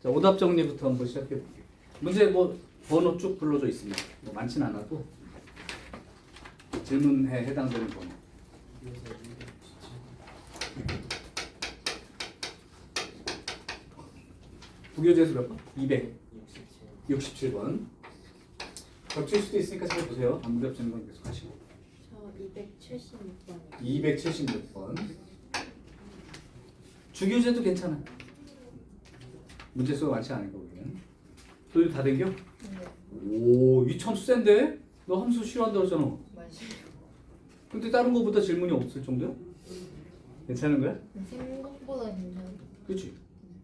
자, 오답 정리부터 한번 시작해 볼게요. 문제 뭐 번호 쭉 불러져 있습니다. 뭐 많진 않아도 질문에 해당되는 번호. 부교재수 몇 번? 267번. 겹칠 수도 있으니까 잘 보세요. 안 겹치는 건 계속 하시고. 저 276번이요. 276번. 주교재도 괜찮아. 문제 수가 많지 않은 거 보면. 또 이거 다 된겨? 네. 오, 이 참 센데? 너 함수 싫어한다 그러잖아. 맞아요. 근데 다른 거보다 질문이 없을 정도야? 괜찮은 거야? 생각보다 괜찮아요. 그렇지.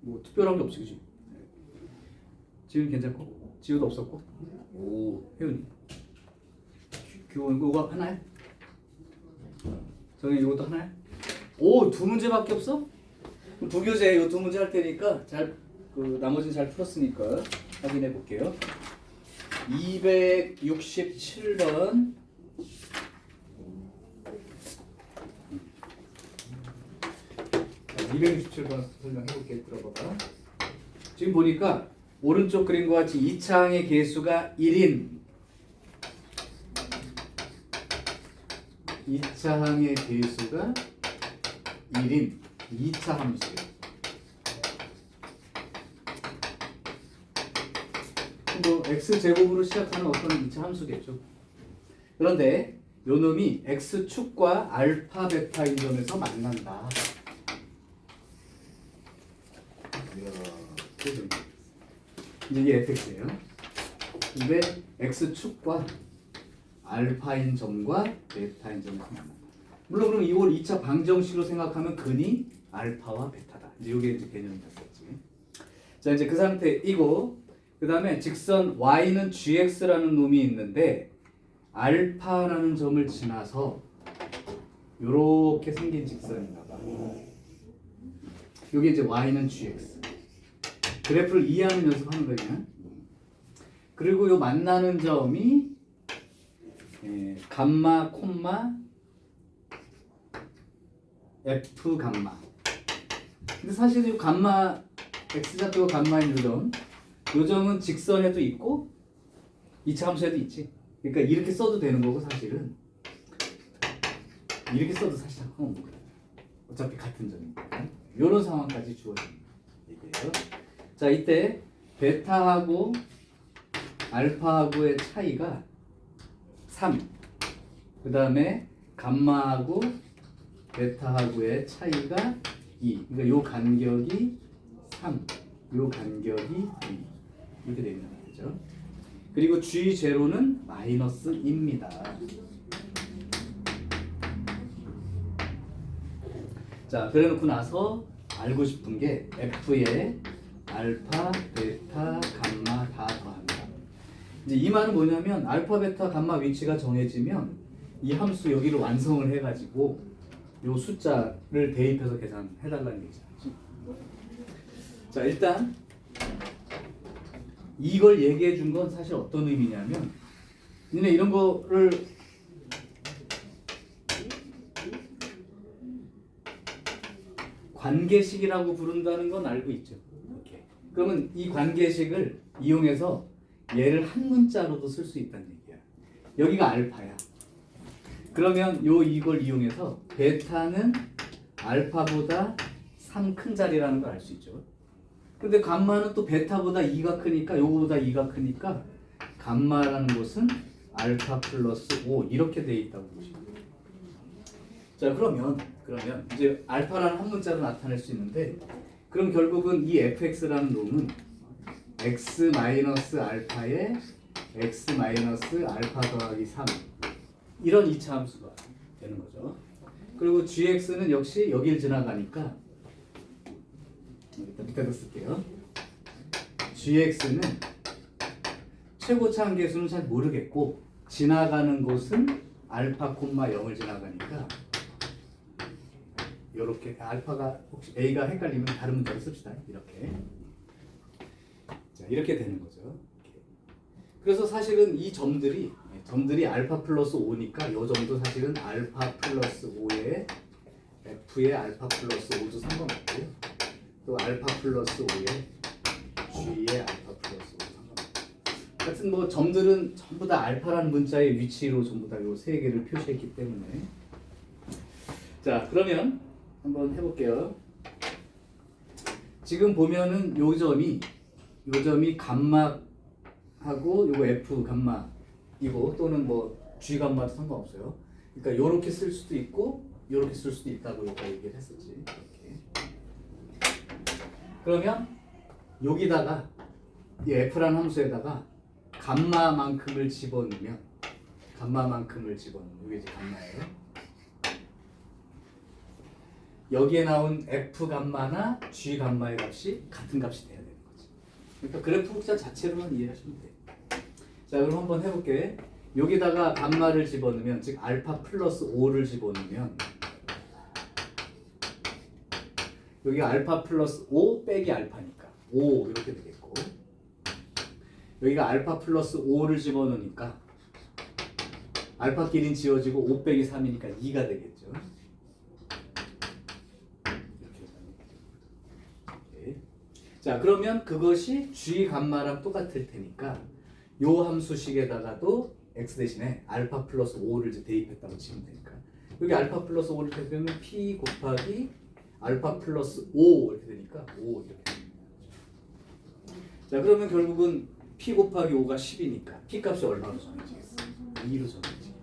뭐 특별한 게 없지, 그렇지? 지훈 괜찮고, 지우도 없었고. 오, 혜은이. 교원 이거 하나야? 정현 이것도 하나야? 오, 두 문제밖에 없어? 그럼 부교재 이 두 문제 할 테니까 나머지는 잘 풀었으니까 확인해 볼게요. 267번. 267번 설명해 볼게. 들어봐봐. 지금 보니까 오른쪽 그림과 같이 2차항의 개수가 1인 2차항의 개수가 1인 2차 함수예요. 뭐 x제곱으로 시작하는 어떤 2차 함수겠죠. 그런데 요 놈이 x축과 알파 베타인 점에서 만난다. 이제 이게 fx예요. 근데 x축과 알파인 점과 베타인 점에서 만난다. 물론 그럼 이걸 2차 방정식으로 생각하면 근이 알파와 베타다. 이제 이게 이제 개념이 됐었지. 자, 이제 그 상태이고, 그 다음에 직선 y는 gx라는 놈이 있는데 알파라는 점을 지나서 요렇게 생긴 직선인가 봐. 여기 이제 y는 gx. 그래프를 이해하는 연습하는 거예요. 그리고 요 만나는 점이 감마, 콤마, f 감마. 근데 사실 이 감마 x좌표가 감마인 요 점은 직선에도 있고 2차 함수에도 있지. 그러니까 이렇게 써도 되는 거고 사실은 이렇게 써도 사실 상관없는 거야. 어차피 같은 점이니까. 이런 상황까지 주어진 얘기예요. 자, 이때 베타하고 알파하고의 차이가 3. 그 다음에 감마하고 베타하고의 차이가 2. 그러니까 요 간격이 3. 요 간격이 2. 이렇게 되는 거죠. 그리고 G0는 마이너스입니다. 자, 그래놓고 나서 알고 싶은 게 F에 알파, 베타, 감마 다 더합니다. 이제 이 말은 뭐냐면 알파, 베타, 감마 위치가 정해지면 이 함수 여기를 완성을 해가지고 요 숫자를 대입해서 계산해달라는 얘기죠. 자, 일단 이걸 얘기해 준 건 사실 어떤 의미냐면 니네 이런 거를 관계식이라고 부른다는 건 알고 있죠. 이렇게. 그러면 이 관계식을 이용해서 얘를 한 문자로도 쓸 수 있다는 얘기야. 여기가 알파야. 그러면 이걸 이용해서 베타는 알파보다 3 큰 자리라는 걸 알 수 있죠. 근데 감마는 또 베타보다 2가 크니까 요거보다 2가 크니까 감마라는 것은 알파 플러스 5 이렇게 돼 있다고 보시면 돼요. 자, 그러면 이제 알파라는 한 문자로 나타낼 수 있는데 그럼 결국은 이 fx라는 놈은 x 마이너스 알파에 x 마이너스 알파 더하기 3 이런 2차 함수가 되는 거죠. 그리고 gx는 역시 여길 지나가니까 일단 밑에다 쓸게요. gx는 최고차 한계수는 잘 모르겠고 지나가는 곳은 알파 콤마 0을 지나가니까 이렇게 알파가 혹시 a가 헷갈리면 다른 문자로 씁시다. 이렇게. 자, 이렇게 되는 거죠. 이렇게. 그래서 사실은 이 점들이 알파 플러스 5니까 이 점도 사실은 알파 플러스 5에 f의 알파 플러스 5도 상관없고요. 또 알파 플러스 5에 하여튼 뭐 점들은 전부 다 알파라는 문자의 위치로 전부 다 요 세 개를 표시했기 때문에. 자, 그러면 한번 해볼게요. 지금 보면은 요 점이 감마하고 요거 F 감마이고 또는 뭐 G 감마도 상관없어요. 그러니까 요렇게 쓸 수도 있고 요렇게 쓸 수도 있다고 여기가 얘기를 했었지. 이렇게. 그러면 여기다가 이 F라는 함수에다가 감마만큼을 집어넣으면 이게 이제 감마예요. 여기에 나온 F 감마나 G 감마의 값이 같은 값이 돼야 되는 거지. 그러니까 그래프 복사 자체로만 이해하시면 돼요. 자, 그럼 한번 해볼게. 여기다가 감마를 집어넣으면, 즉 알파 플러스 5를 집어넣으면 여기 알파 플러스 5 빼기 알파니까 5 이렇게 되겠고, 여기가 알파 플러스 5를 집어넣으니까 알파끼리는 지워지고 5 빼기 3이니까 2가 되겠죠. 자, 그러면 그것이 G 감마랑 똑같을 테니까 요 함수식에다가도 x 대신에 알파 플러스 5를 이제 대입했다고 치면 되니까 여기 알파 플러스 5를 대입하면 p 곱하기 알파 플러스 5 이렇게 되니까 5 이렇게 됩니다. 자, 그러면 결국은 p 곱하기 5가 10이니까 p 값이 얼마로 정해지겠어? 2로 정해지겠죠.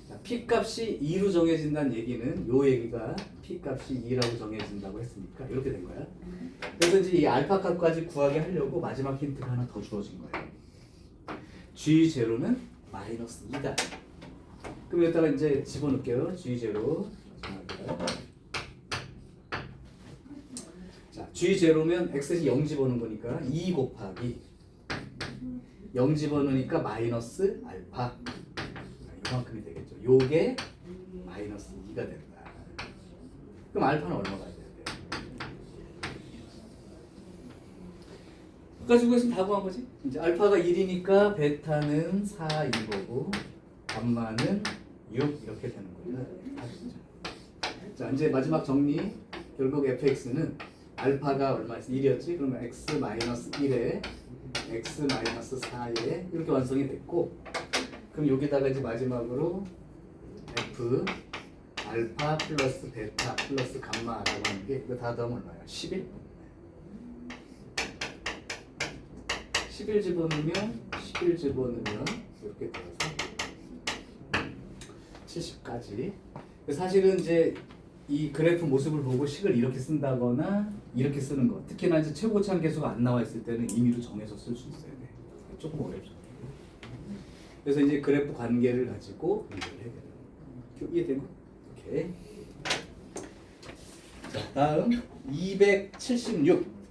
자, p 값이 2로 정해진다는 얘기는 요 얘기가 p 값이 2라고 정해진다고 했으니까 이렇게 된 거야. 그래서 이제 이 알파 값까지 구하게 하려고 마지막 힌트가 하나 더 주어진 거예요. G0는 마이너스 2다. 그럼 여기다가 이제 집어넣을게요. G0 자, G0면 x이 0 집어넣은 거니까 2 곱하기 0 집어넣으니까 마이너스 알파 이만큼이 되겠죠. 요게 마이너스 2가 된다. 그럼 알파는 얼마가 돼야 돼요? 가지고 있으면 다 구한 거지. 이제 알파가 1이니까 베타는 4인 거고 감마는 6 이렇게 되는 거예요. 자, 이제 마지막 정리. 결국 fx는 알파가 얼마였어? 1이었지? 그러면 x 마이너스 1에 x 마이너스 4에 이렇게 완성이 됐고, 그럼 여기다가 이제 마지막으로 f 알파 플러스 베타 플러스 감마라고 하는 게 이거 다 더하면 얼마야? 11? 11 집어넣으면 이렇게 되어서 70까지. 사실은 이제 이 그래프 모습을 보고 식을 이렇게 쓴다거나 이렇게 쓰는 거, 특히나 이제 최고차항 계수가 안 나와 있을 때는 임의로 정해서 쓸 수 있어야 돼. 조금 어렵죠. 그래서 이제 그래프 관계를 가지고 이해를 해야 돼요. 이해되나? 오케이. 자, 다음 276.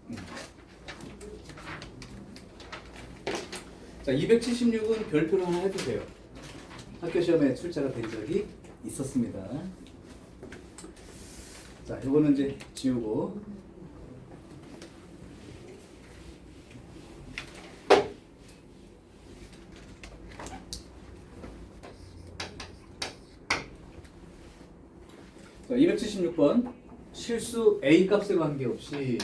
자, 276은 별표로 하나 해주세요. 학교 시험에 출제가 된 적이 있었습니다. 자, 이거는 이제 지우고. 자, 276번. 실수 A 값에 관계없이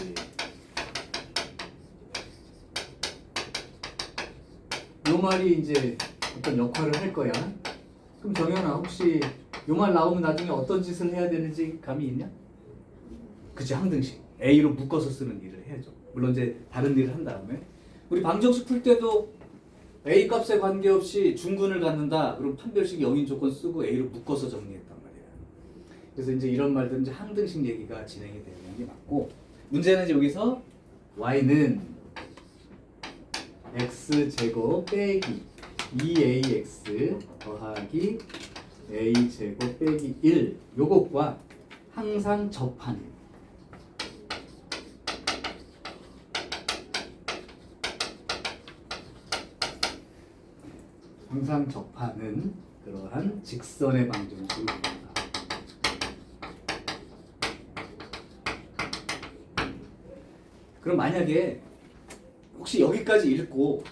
요 말이 이제 어떤 역할을 할 거야. 그럼 정연아, 혹시 요 말 나오면 나중에 어떤 짓을 해야 되는지 감이 있냐? 그치, 항등식. A로 묶어서 쓰는 일을 해야죠. 물론 이제 다른 일을 한 다음에 우리 방정식 풀 때도 A 값에 관계없이 중근을 갖는다. 그럼 판별식 영인 조건 쓰고 A로 묶어서 정리했단 말이야. 그래서 이제 이런 말들은 이제 항등식 얘기가 진행이 되는 게 맞고, 문제는 이제 여기서 Y는 X제곱 빼기 2AX 더하기 A제곱 빼기 1 요것과 항상 접하는 그러한 직선의 방정식을 본다. 그럼 만약에 혹시 여기까지 읽고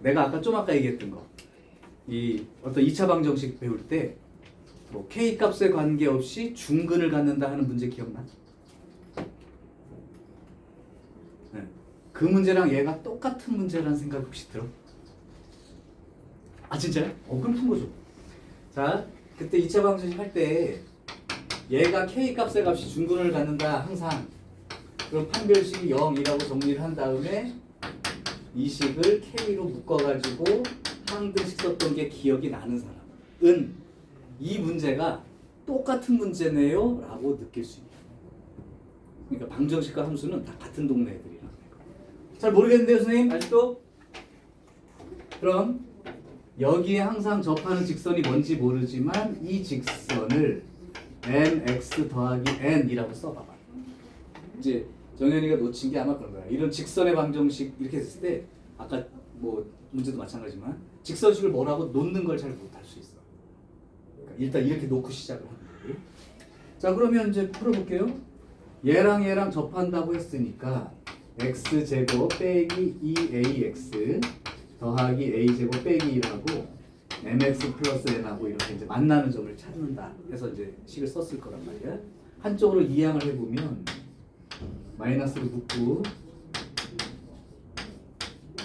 내가 아까 얘기했던 거, 이 어떤 2차 방정식 배울 때 뭐 K 값에 관계없이 중근을 갖는다 하는 문제 기억나? 네. 그 문제랑 얘가 똑같은 문제라는 생각 혹시 들어? 아 진짜요? 그럼 푼 거죠. 자, 그때 2차 방정식 할 때 얘가 k 값의 값이 중근을 갖는다 항상. 그럼 판별식이 0이라고 정리를 한 다음에 이 식을 k로 묶어가지고 항등식 썼던 게 기억이 나는 사람은 이 문제가 똑같은 문제네요 라고 느낄 수 있다. 그러니까 방정식과 함수는 다 같은 동네 애들이라는 거예요. 잘 모르겠는데요 선생님? 아직도? 그럼 여기에 항상 접하는 직선이 뭔지 모르지만 이 직선을 mx 더하기 n이라고 써봐봐. 이제 정현이가 놓친 게 아마 그런 거야. 이런 직선의 방정식 이렇게 했을 때 아까 뭐 문제도 마찬가지지만 직선식을 뭐라고 놓는 걸 잘 못할 수 있어. 그러니까 일단 이렇게 놓고 시작을 하는 거예요. 자 그러면 이제 풀어볼게요. 얘랑 접한다고 했으니까 x제곱 빼기 2ax 더하기 a제곱 빼기 1하고 mx 플러스 n하고 이렇게 이제 만나는 점을 찾는다 해서 이제 식을 썼을 거란 말이야. 한쪽으로 이항을 해보면 마이너스를 묶고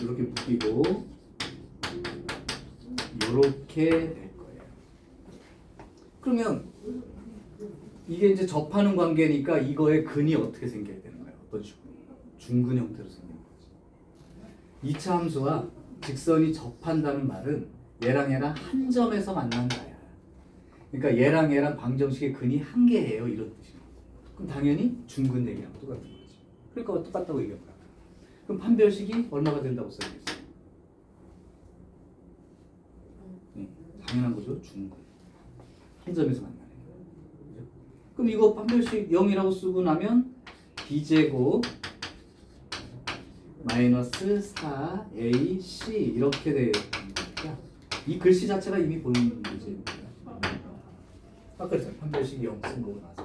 이렇게 묶이고 이렇게 될 거예요. 그러면 이게 이제 접하는 관계니까 이거의 근이 어떻게 생겨야 되는 거예요? 어떤 식으로? 중근 형태로 생기는 거지. 2차 함수와 직선이 접한다는 말은 얘랑 한 점에서 만난다야. 그러니까 얘랑 방정식의 근이 한 개예요 이런 뜻이에요. 그럼 당연히 중근 얘기랑 똑같은 거지. 그러니까 똑같다고 얘기한 거야. 그럼 판별식이 얼마가 된다고 써야겠어요? 당연한 거죠. 중근. 한 점에서 만나는 거예요. 그럼 이거 판별식 0이라고 쓰고 나면 b제곱 마이너스 4ac 이렇게 되니까 이 글씨 자체가 이미 보이는 문제입니다. 아까 그랬잖아요. 판별식 0 쓴 거고 나서.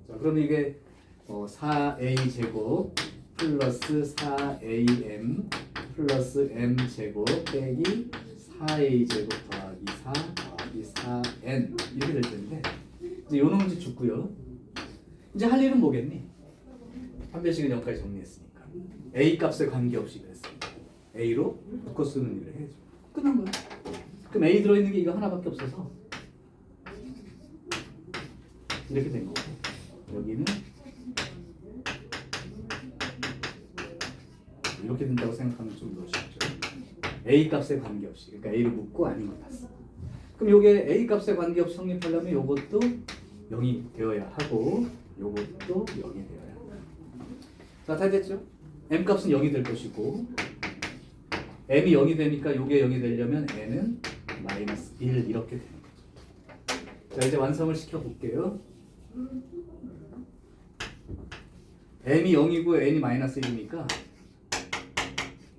자, 그러면 이게 4a 제곱 플러스 4am 플러스 m 제곱 빼기 4a 제곱 더하기 4 더하기 4n 이렇게 될 텐데 이제 요놈 문제 죽고요. 이제 할 일은 뭐겠니? 판별식은 0까지 정리했으니까 a 값에 관계없이 그랬으니까 a로 묶어 쓰는 일을 해야죠. 끝난 거야. 그럼 a 들어있는 게 이거 하나밖에 없어서 이렇게 된 거고 여기는 이렇게 된다고 생각하면 좀 더 쉽죠. a 값에 관계없이 그러니까 a를 묶고 아닌 거 땄어. 그럼 요게 a 값에 관계없이 성립하려면 요것도 0이 되어야 하고 요것도 0이 되어야 하고. 자, 다 됐죠? m 값은 0이 될 것이고 m이 0이 되니까 요게 0이 되려면 n은 마이너스 1 이렇게 되는 거죠. 자, 이제 완성을 시켜볼게요. m이 0이고 n이 마이너스 1이니까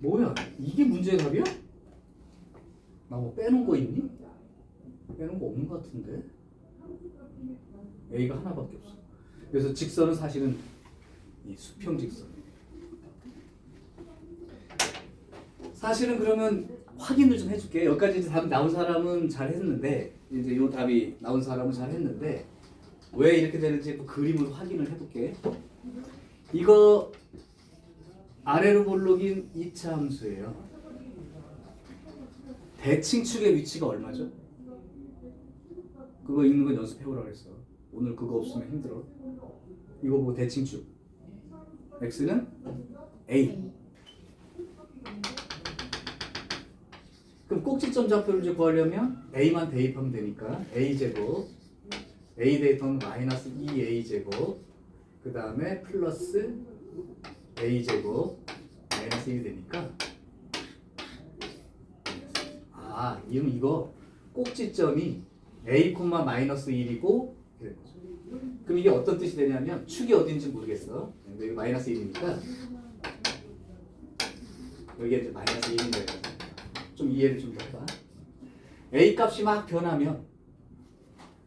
뭐야? 이게 문제의 답이야? 나 뭐 빼놓은 거 있니? 빼놓은 거 없는 거 같은데? a가 하나밖에 없어. 그래서 직선은 사실은 이 수평 직선이에요. 사실은 그러면 확인을 좀 해줄게. 여기까지 이제 답 나온 사람은 잘 했는데 이제 요 답이 나온 사람은 잘 했는데 왜 이렇게 되는지 또 그림으로 확인을 해볼게. 이거 아래로 볼록인 2차 함수예요. 대칭축의 위치가 얼마죠? 그거 읽는 건 연습해오라 그랬어. 오늘 그거 없으면 힘들어. 이거 보고 대칭축 x는 a. 그럼 꼭지점 좌표를 이제 구하려면 a만 대입하면 되니까 a제곱 a 대입하면 마이너스 2a제곱 그 다음에 플러스 a제곱 마이너스 1이 되니까 이러면 이거 꼭지점이 a, 마이너스 1이고 그럼 이게 어떤 뜻이 되냐면 축이 어딘지 모르겠어. 여기 마이너스 1이니까 여기에 이제 마이너스 1인데 좀 이해를 좀 더 해봐. a 값이 막 변하면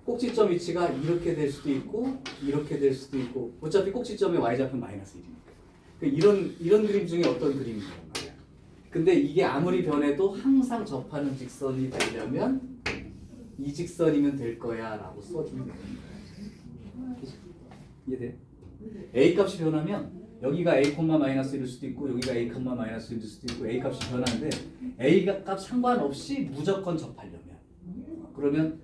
꼭지점 위치가 이렇게 될 수도 있고 이렇게 될 수도 있고 어차피 꼭지점의 y좌표는 마이너스 1이니까 이런 그림 중에 어떤 그림이란 말이야. 근데 이게 아무리 변해도 항상 접하는 직선이 되려면 이 직선이면 될 거야 라고 써주면 되는 거야. 이해돼? a 값이 변하면 여기가 a 마이너스 1일 수도 있고 여기가 a 마이너스 1일 수도 있고 a 값이 변하는데 a 값 상관없이 무조건 접하려면 그러면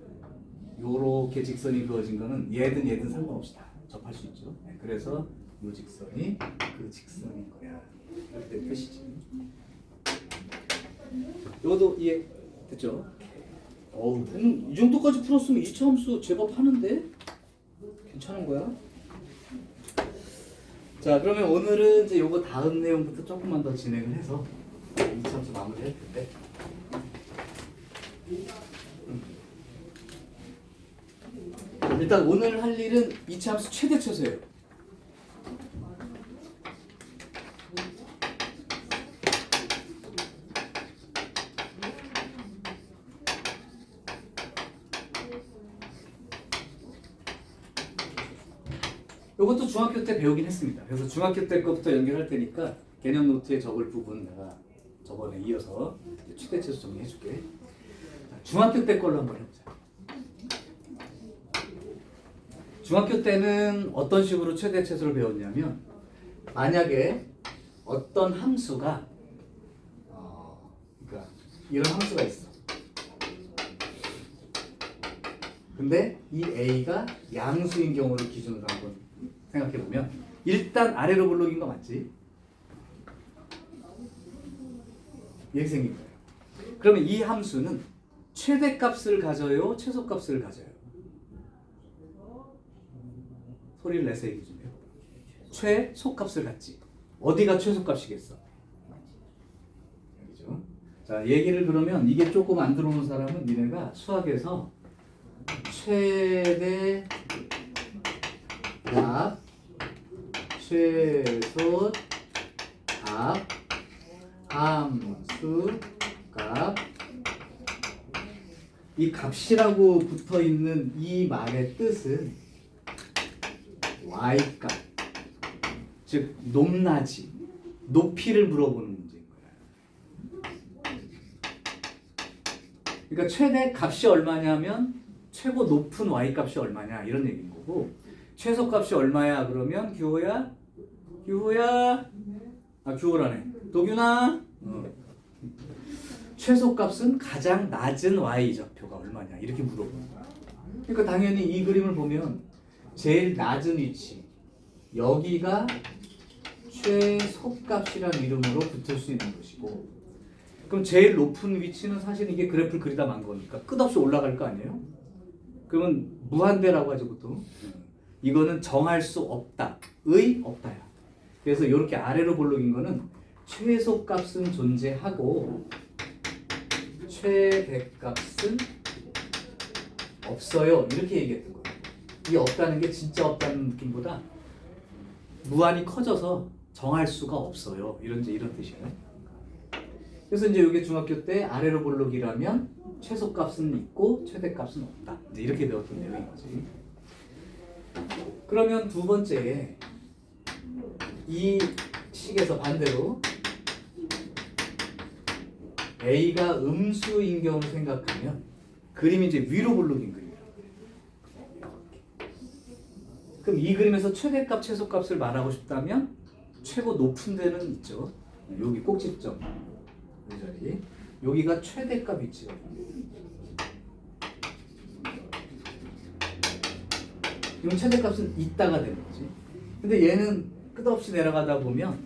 요렇게 직선이 그어진 거는 얘든 상관없이 다 접할 수 있죠. 네, 그래서 요 직선이 그 직선인 거야. 이렇게 뜻이지. 요것도 이해 됐죠? 어우, 이 정도까지 풀었으면 2차 함수 제법 하는데? 괜찮은 거야? 자, 그러면 오늘은 이제 요거 다음 내용부터 조금만 더 진행을 해서 2차 함수 마무리 할 텐데. 일단 오늘 할 일은 2차 함수 최대 최소예요. 이것도 중학교 때 배우긴 했습니다. 그래서 중학교 때 거부터 연결할 테니까 개념 노트에 적을 부분 내가 저번에 이어서 최대 최소 정리해 줄게. 중학교 때 걸로 한번 해보자. 중학교 때는 어떤 식으로 최대 최소를 배웠냐면 만약에 어떤 함수가 그러니까 이런 함수가 있어. 근데 이 a가 양수인 경우를 기준으로 한번 생각해 보면 일단 아래로 블록인 거 맞지? 이렇게 생긴 거예요. 그러면 이 함수는 최대값을 가져요, 최소값을 가져요? 소리를 내서 얘기 좀 해요. 최소값을 갖지. 어디가 최소값이겠어? 여기죠. 자, 얘기를 그러면 이게 조금 안 들어오는 사람은 니네가 수학에서 최대 값, 최소 값, 함수 값, 이 값이라고 붙어 있는 이 말의 뜻은 y값, 즉 높낮이, 높이를 물어보는 문제인 거야. 그러니까 최대 값이 얼마냐면 최고 높은 y값이 얼마냐 이런 얘기인 거고, 최소값이 얼마야 그러면 규호야? 규호라네. 도균아. 최소값은 가장 낮은 y좌표가 얼마냐 이렇게 물어보는 거야. 그러니까 당연히 이 그림을 보면 제일 낮은 위치 여기가 최소값이라는 이름으로 붙을 수 있는 것이고, 그럼 제일 높은 위치는 사실 이게 그래프를 그리다 만 거니까 끝없이 올라갈 거 아니에요? 그러면 무한대라고 하죠 보통. 이거는 정할 수 없다의 없다야. 그래서 이렇게 아래로 볼록인 거는 최소값은 존재하고 최대값은 없어요 이렇게 얘기했던 거예요. 이 없다는 게 진짜 없다는 느낌보다 무한히 커져서 정할 수가 없어요 이런 뜻이에요. 그래서 이제 이게 중학교 때 아래로 볼록이라면 최소값은 있고 최대값은 없다 이제 이렇게 배웠던 내용인 거지. 그러면 두 번째 이 식에서 반대로 a가 음수인 경우를 생각하면 그림이 이제 위로 볼록인 그림이에요. 그럼 이 그림에서 최대값, 최소값을 말하고 싶다면 최고 높은 데는 있죠. 여기 꼭지점 이 자리. 여기가 최대값 위치거든요. 이건 최대값은 있다가 되는 거지. 근데 얘는 끝없이 내려가다 보면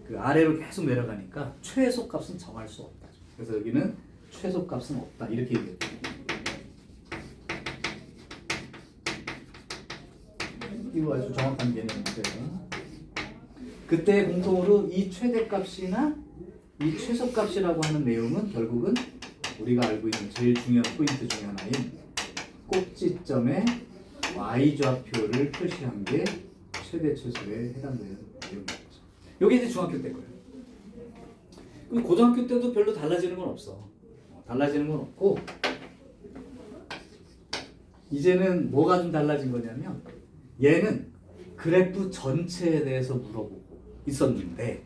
그 아래로 계속 내려가니까 최소값은 정할 수 없다. 그래서 여기는 최소값은 없다 이렇게 얘기했다. 이거 아주 정확한 개념인데 그때 공통으로 이 최대값이나 이 최소값이라고 하는 내용은 결국은 우리가 알고 있는 제일 중요한 포인트 중에 하나인 꼭지점에 y좌표를 표시한 게 최대 최소에 해당되는 내용인 거죠. 이게 이제 중학교 때 거예요. 그럼 고등학교 때도 별로 달라지는 건 없어. 달라지는 건 없고 이제는 뭐가 좀 달라진 거냐면 얘는 그래프 전체에 대해서 물어보고 있었는데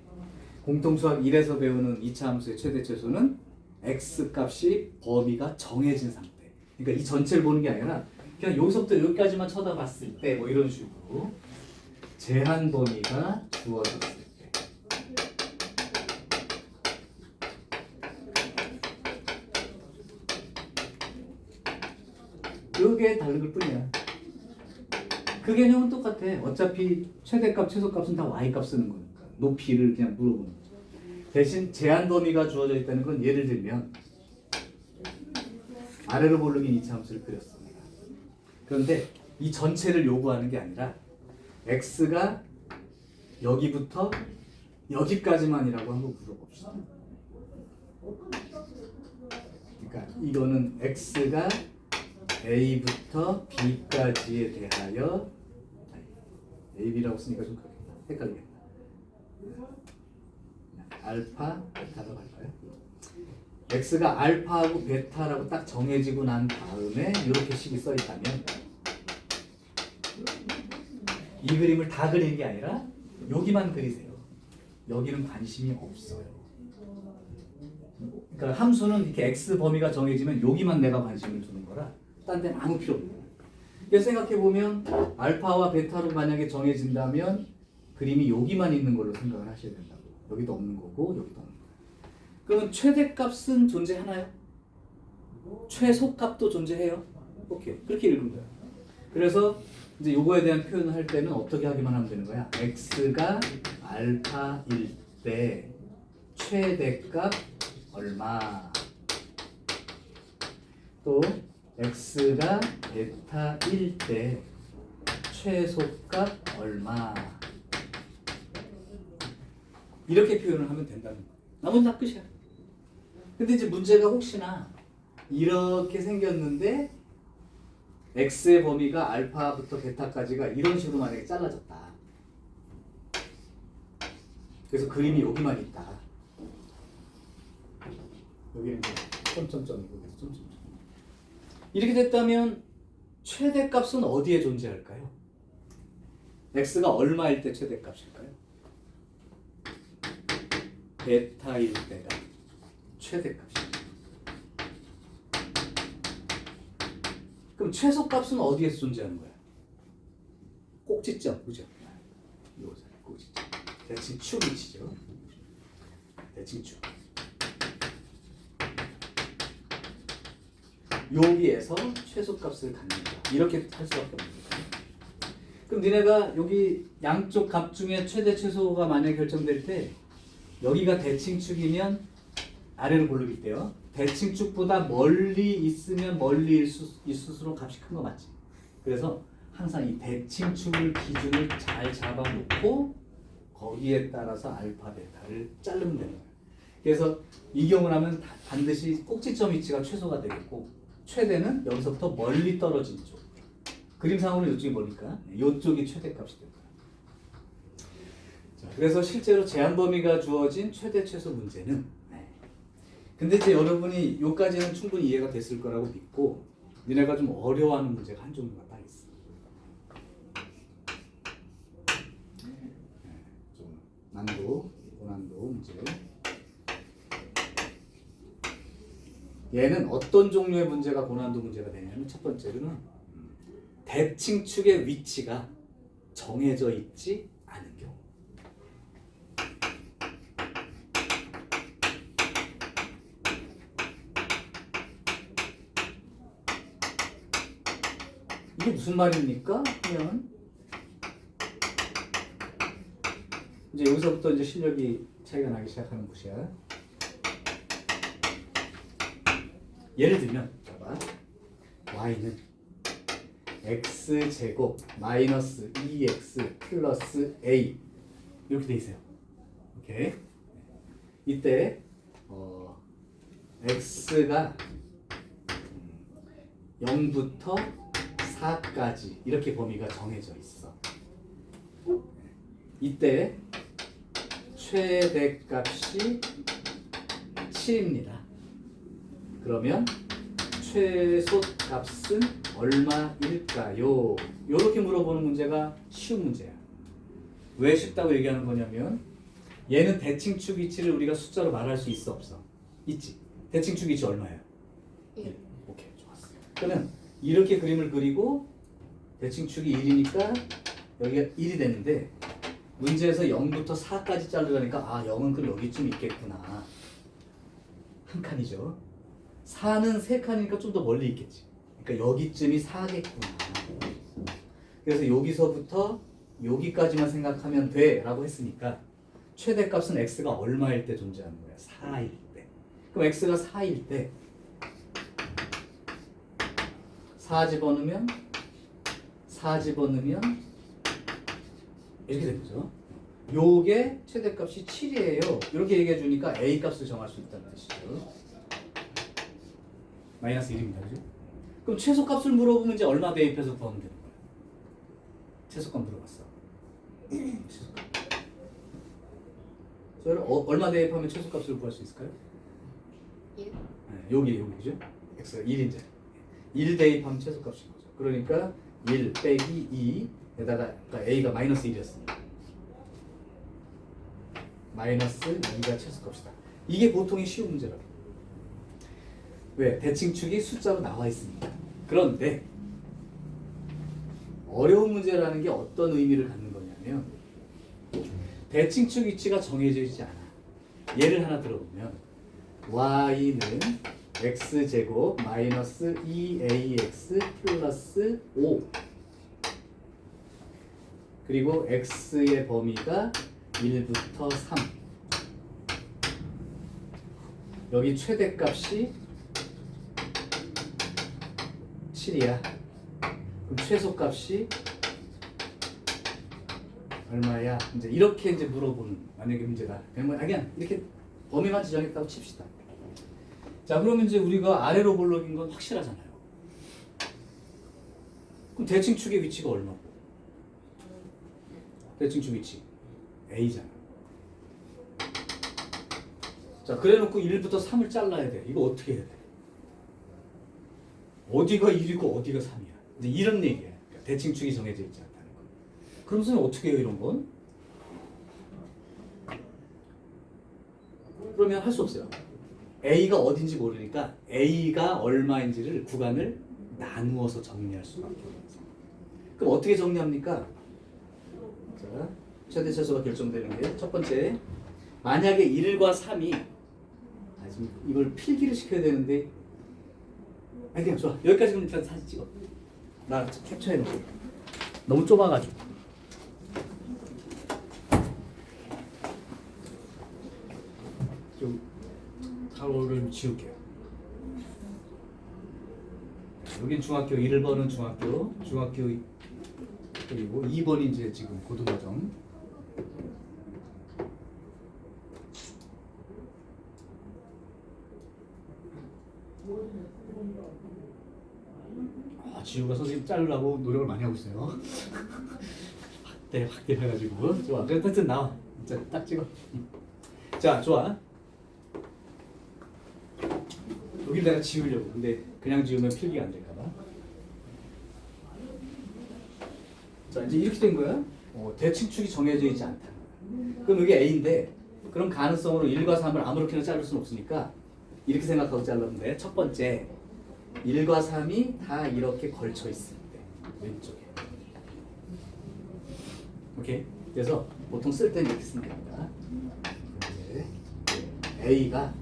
공통수학 1에서 배우는 2차 함수의 최대 최소는 x값이 범위가 정해진 상태. 그러니까 이 전체를 보는 게 아니라 그냥 여기서부터 여기까지만 쳐다봤을 때 뭐 이런 식으로 제한 범위가 주어졌을 때. 그게 다른 걸 뿐이야. 그 개념은 똑같아. 어차피 최대값, 최소값은 다 y값 쓰는 거니까. 높이를 그냥 물어보는 거죠. 대신 제한 범위가 주어져 있다는 건 예를 들면 아래로 볼륨인 이차 함수를 그렸습니다. 그런데 이 전체를 요구하는 게 아니라 x가 여기부터 여기까지만이라고 한번 물어봅시다. 그러니까 이거는 x가 a부터 b까지에 대하여 ab라고 쓰니까 좀 헷갈리겠다. 알파, 베타로 갈까요? x가 알파하고 베타라고 딱 정해지고 난 다음에 이렇게 식이 써 있다면 이 그림을 다 그리는 게 아니라 여기만 그리세요. 여기는 관심이 없어요. 그러니까 함수는 이렇게 x 범위가 정해지면 여기만 내가 관심을 두는 거라 딴 데는 아무 필요 없는 거예요. 그래서 생각해 보면 알파와 베타로 만약에 정해진다면 그림이 여기만 있는 걸로 생각을 하셔야 된다고. 여기도 없는 거고 여기도 없는 거예요. 그러면 최대값은 존재하나요? 최소값도 존재해요? 오케이, 그렇게 읽은 거예요. 그래서 이제 요거에 대한 표현을 할 때는 어떻게 하기만 하면 되는 거야? x가 알파일 때 최대값 얼마, 또 x가 베타일 때 최소값 얼마, 이렇게 표현을 하면 된다는 거예요. 나머지는 다 끝이야. 근데 이제 문제가 혹시나 이렇게 생겼는데 x의 범위가 알파부터 베타까지가 이런 식으로 만약에 잘라졌다. 그래서 그림이 여기만 있다. 여기는 점점점이고 여기서 점점점. 이렇게 됐다면 최대값은 어디에 존재할까요? x가 얼마일 때 최대값일까요? 베타일 때가 최대값입니다. 그럼 최소값은 어디에서 존재하는 거야? 꼭지점, 그죠? 이거잖아요, 꼭지점. 대칭축 위치죠. 대칭축. 여기에서 최소값을 갖는다. 이렇게 할 수밖에 없는 거예요. 그럼 니네가 여기 양쪽 값 중에 최대 최소가 만약에 결정될 때 여기가 대칭축이면 아래로 볼륨이 있대요. 대칭축보다 멀리 있으면 멀리 있을수록 값이 큰 거 맞지? 그래서 항상 이 대칭축을 기준을 잘 잡아놓고 거기에 따라서 알파, 베타를 자르면 되는 거예요. 그래서 이 경우라면 반드시 꼭지점 위치가 최소가 되겠고 최대는 여기서부터 멀리 떨어진 쪽. 그림상으로 이쪽이 뭘까? 이쪽이 최대값이 됩니다. 자, 그래서 실제로 제한 범위가 주어진 최대 최소 문제는 근데 이제 여러분이 여기까지는 충분히 이해가 됐을 거라고 믿고 니네가 좀 어려워하는 문제가 한 종류가 딱 있어. 좀 고난도 문제. 얘는 어떤 종류의 문제가 고난도 문제가 되냐면 첫 번째로는 대칭축의 위치가 정해져 있지 않은 경우. 이게 무슨 말입니까? 하면 이제 여기서부터 이제 실력이 차이가 나기 시작하는 곳이야. 예를 들면 봐봐. y는 x제곱 마이너스 2x 플러스 a 이렇게 돼 있어요. 오케이. 이때 x가 0부터 4까지 이렇게 범위가 정해져 있어. 이때 최대값이 7입니다. 그러면 최소값은 얼마일까요? 이렇게 물어보는 문제가 쉬운 문제야. 왜 쉽다고 얘기하는 거냐면 얘는 대칭축 위치를 우리가 숫자로 말할 수 있어 없어? 있지. 대칭축 위치 얼마야? 1. 오케이, 좋았어. 그러면 이렇게 그림을 그리고 대칭축이 1이니까 여기가 1이 되는데 문제에서 0부터 4까지 자르려니까 아 0은 그럼 여기쯤 있겠구나. 한 칸이죠. 4는 3칸이니까 좀 더 멀리 있겠지. 그러니까 여기쯤이 4겠구나. 그래서 여기서부터 여기까지만 생각하면 돼 라고 했으니까 최대값은 x가 얼마일 때 존재하는 거야? 4일 때. 그럼 x가 4일 때 4 집어넣으면 4 집어넣으면 이렇게 된 거죠. 요게 최대값이 7이에요. 이렇게 얘기해 주니까 a 값을 정할 수 있다는 뜻이죠. 마이너스 1입니다. 그죠? 그럼 최소값을 물어보면 이제 얼마 대입해서 구하면 되는 거야. 최소값 물어봤어. 최소값. 얼마 대입하면 최소값을 구할 수 있을까요? 1. 네, 여기 그죠? x가 1인데 1 대입하면 최소값인 거죠. 그러니까 1 빼기 2에다가 그러니까 a가 마이너스 1이었으니까 마이너스 2가 최소값이다. 이게 보통의 쉬운 문제라고. 왜? 대칭축이 숫자로 나와 있으니까. 그런데 어려운 문제라는 게 어떤 의미를 갖는 거냐면 대칭축 위치가 정해져 있지 않아. 예를 하나 들어보면 y는 x제곱 마이너스 2ax 플러스 5 그리고 x의 범위가 1부터 3 여기 최대값이 7이야. 그럼 최소값이 얼마야? 이제 이렇게 이제 물어보는 만약에 문제가 그냥 이렇게 범위만 지정했다고 칩시다. 자 그러면 이제 우리가 아래로 볼록인 건 확실하잖아요. 그럼 대칭축의 위치가 얼마고? 대칭축 위치 a잖아. 자 그래놓고 1부터 3을 잘라야 돼. 이거 어떻게 해야 돼? 어디가 1이고 어디가 3이야? 이제 이런 얘기야. 그러니까 대칭축이 정해져 있지 않다는 거. 그럼 선생님 어떻게 해요 이런 건? 그러면 할 수 없어요. A가 어딘지 모르니까 A가 얼마인지를 구간을 나누어서 정리할 수밖에 없어요. 그럼 어떻게 정리합니까? 자, 최대 최소가 결정되는 게 첫 번째 만약에 1과 3이 지금 이걸 필기를 시켜야 되는데 아니 그냥 좋아. 여기까지 그럼 일단 사진 찍어. 나 캡처해 놓을게. 너무 좁아가지고. 좀 얼굴 좀 지울게요. 여긴 중학교 1번은 중학교 그리고 2번이 이제 지금 고등과정. 지우가 선생님 자르려고 노력을 많이 하고 있어요. 확대 해가지고 좋아. 그래서 하여튼 나와. 자, 딱 찍어. 자, 좋아. 여기를 내가 지우려고. 근데 그냥 지우면 필기가 안 될까봐. 자, 이제 이렇게 된 거야. 대칭축이 정해져 있지 않다. 그럼 여기 A인데 그럼 가능성으로 1과 3을 아무렇게나 자를 수는 없으니까 이렇게 생각하고 자르면 돼. 첫 번째 1과 3이 다 이렇게 걸쳐 있을 때 왼쪽에. 오케이. 그래서 보통 쓸 때는 이렇게 쓰면 됩니다. A가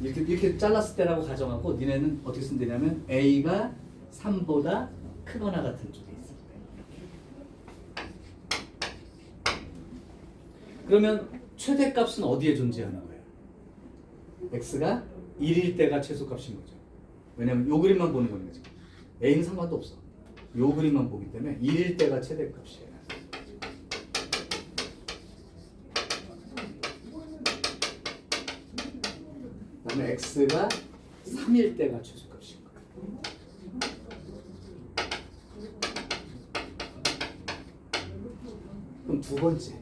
이렇게 잘랐을 때라고 가정하고 니네는 어떻게 쓰면 되냐면 A가 3보다 크거나 같은 쪽에 있을 때. 그러면 최대값은 어디에 존재하는 거예요? X가 1일 때가 최소값인 거죠. 왜냐면 요 그림만 보는 거니까 지금 A는 상관도 없어. 요 그림만 보기 때문에 1일 때가 최대값이에요. 그다음에 X가 3일 때가 최소값인 거예요. 그럼 두 번째.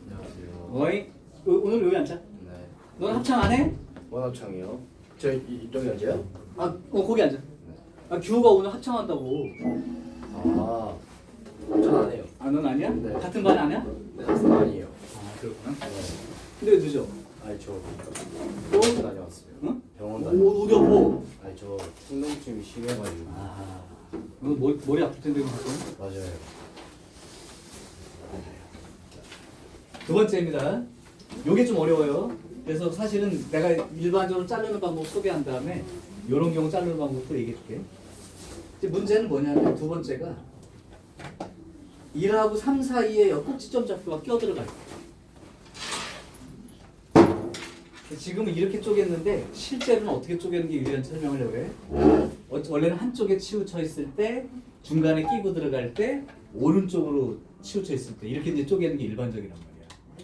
안녕하세요. 어이? 오늘 여기 앉자. 네. 넌 합창 안 해? 원 합창이요? 저 이쪽에 앉아요? 거기 앉아. 규호가 오늘 합창한다고. 아, 전 안 해요. 넌 아니야? 네. 같은 반 아니야? 네, 학생 아니에요. 그렇구나. 네. 근데 왜 늦어? 아니 저 또? 병원 다녀왔어요. 응? 병원 다녀. 어디 아파? 아니 저 충동증이 심해가지고. 너 머리 아플 텐데 그거. 맞아요. 두 번째입니다. 요게 좀 어려워요. 그래서 사실은 내가 일반적으로 자르는 방법 소개한 다음에 요런 경우 자르는 방법도 얘기해 줄게. 이제 문제는 뭐냐면 두 번째가 1하고 3 사이에 꼭지점 잡기가 껴들어가 있다. 지금은 이렇게 쪼갰는데 실제로는 어떻게 쪼개는 게 유리한 설명을 해. 원래는 한쪽에 치우쳐 있을 때 중간에 끼고 들어갈 때 오른쪽으로 치우쳐 있을 때 이렇게 이제 쪼개는 게 일반적이란 말이야.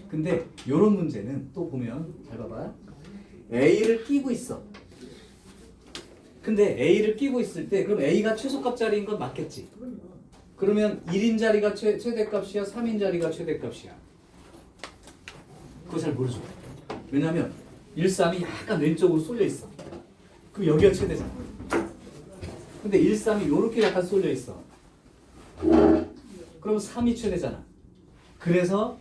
근데 이런 문제는 또 보면 잘 봐봐. A를 끼고 있어. 근데 A를 끼고 있을 때 그럼 A가 최소값 자리인 건 맞겠지. 그러면 1인 자리가 최대값이야, 3인 자리가 최대값이야. 그거 잘 모르죠. 왜냐면 1, 3이 약간 왼쪽으로 쏠려 있어. 그럼 여기가 최대잖아. 근데 1, 3이 요렇게 약간 쏠려 있어. 그럼 3이 최대잖아. 그래서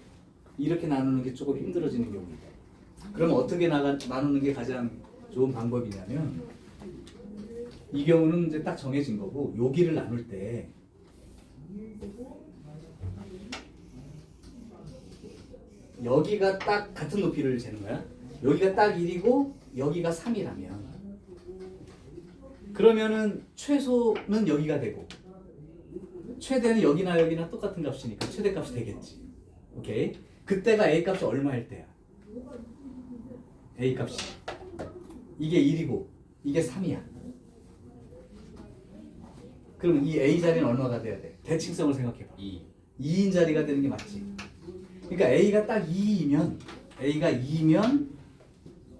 이렇게 나누는 게 조금 힘들어지는 경우입니다. 그럼 어떻게 나누는 게 가장 좋은 방법이냐면 이 경우는 이제 딱 정해진 거고 여기를 나눌 때 여기가 딱 같은 높이를 재는 거야. 여기가 딱 1이고 여기가 3이라면 그러면은 최소는 여기가 되고 최대는 여기나 여기나 똑같은 값이니까 최대값이 되겠지. 오케이? 그때가 A 값이 얼마일 때야? A 값이 이게 1이고 이게 3이야. 그럼 이 A 자리는 얼마가 돼야 돼? 대칭성을 생각해봐. 2인 자리가 되는 게 맞지. 그러니까 A가 딱 2이면 A가 2면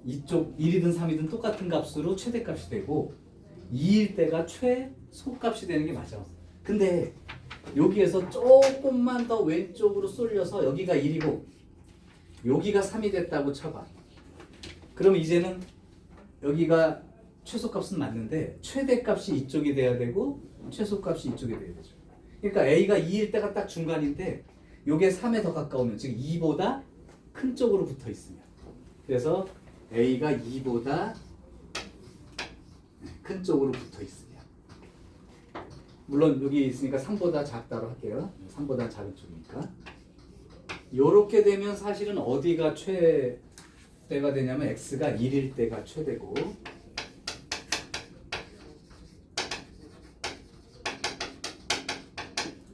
이쪽 1이든 3이든 똑같은 값으로 최대값이 되고 2일 때가 최소값이 되는 게 맞아. 근데 여기에서 조금만 더 왼쪽으로 쏠려서 여기가 1이고 여기가 3이 됐다고 쳐봐. 그럼 이제는 여기가 최소값은 맞는데 최대값이 이쪽이 돼야 되고 최소값이 이쪽이 돼야 되죠. 그러니까 A가 2일 때가 딱 중간인데 요게 3에 더 가까우면 즉 2보다 큰 쪽으로 붙어 있으면 그래서 A가 2보다 큰 쪽으로 붙어 있으면 물론 여기 있으니까 3보다 작다로 할게요. 3보다 작은 쪽이니까 요렇게 되면 사실은 어디가 최대가 되냐면 X가 1일 때가 최대고 그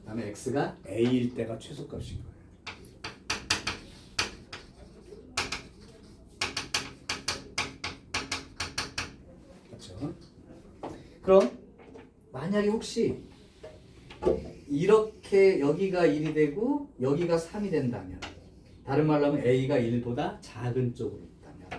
다음에 X가 A일 때가 최소값인 거예요. 그렇죠? 그럼 만약에 혹시 이렇게 여기가 1이 되고 여기가 3이 된다면 다른 말로 하면 A가 1보다 작은 쪽으로 있다면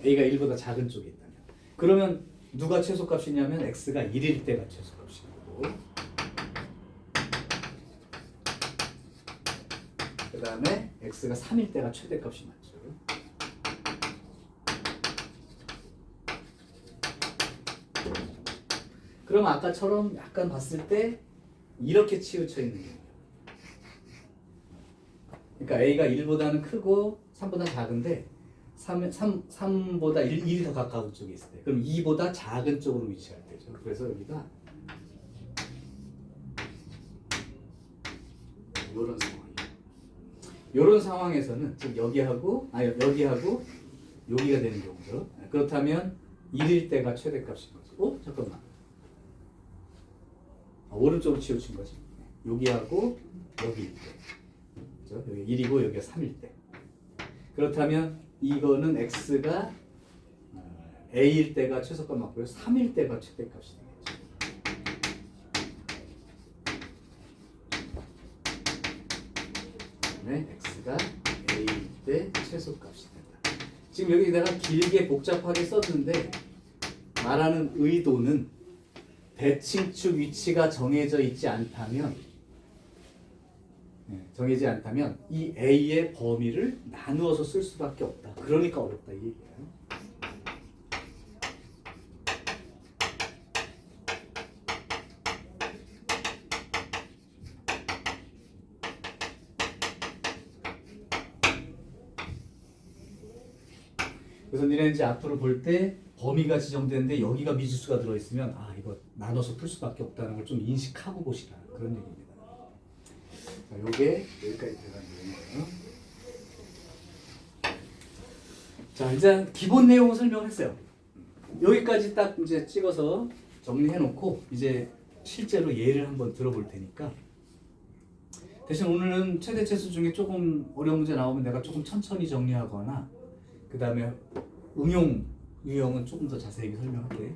A가 1보다 작은 쪽에 있다면 그러면 누가 최소값이냐면 X가 1일 때가 최소값이고 그 다음에 X가 3일 때가 최대값이 맞죠. 그럼 아까처럼 약간 봤을 때 이렇게 치우쳐 있는 거예요. 그러니까 A가 1보다는 크고 3보다 작은데 3보다 1이 더 가까운 쪽에 있을 때 그럼 2보다 작은 쪽으로 위치할 때죠. 그래서 여기가 이런 상황이에요. 이런 상황에서는 즉 여기하고 여기가 되는 경우죠. 그렇다면 1일 때가 최대값인 거죠. 잠깐만. 오른쪽으로 치우친 거지. 여기하고 여기일 때. 그렇죠? 여기 1이고 여기가 3일 때. 그렇다면 이거는 X가 A일 때가 최소값 맞고요. 3일 때가 최대값이 되겠죠. 그다음에 X가 A일 때 최소값이 된다. 지금 여기 내가 길게 복잡하게 썼는데 말하는 의도는 대칭축 위치가 정해져 있지 않다면 이 A의 범위를 나누어서 쓸 수밖에 없다. 그러니까 어렵다 이 얘기예요. 그래서 니네 이제 앞으로 볼 때 범위가 지정되는데 여기가 미지수가 들어있으면 이거 나눠서 풀 수밖에 없다는 걸 좀 인식하고 보시라 그런 얘기입니다. 자, 요게 여기까지 들어가는 거예요. 자, 이제 기본 내용을 설명을 했어요. 여기까지 딱 이제 찍어서 정리해 놓고 이제 실제로 예를 한번 들어볼 테니까 대신 오늘은 최대 최소 중에 조금 어려운 문제 나오면 내가 조금 천천히 정리하거나 그 다음에 응용 유형은 조금 더 자세히 설명할게.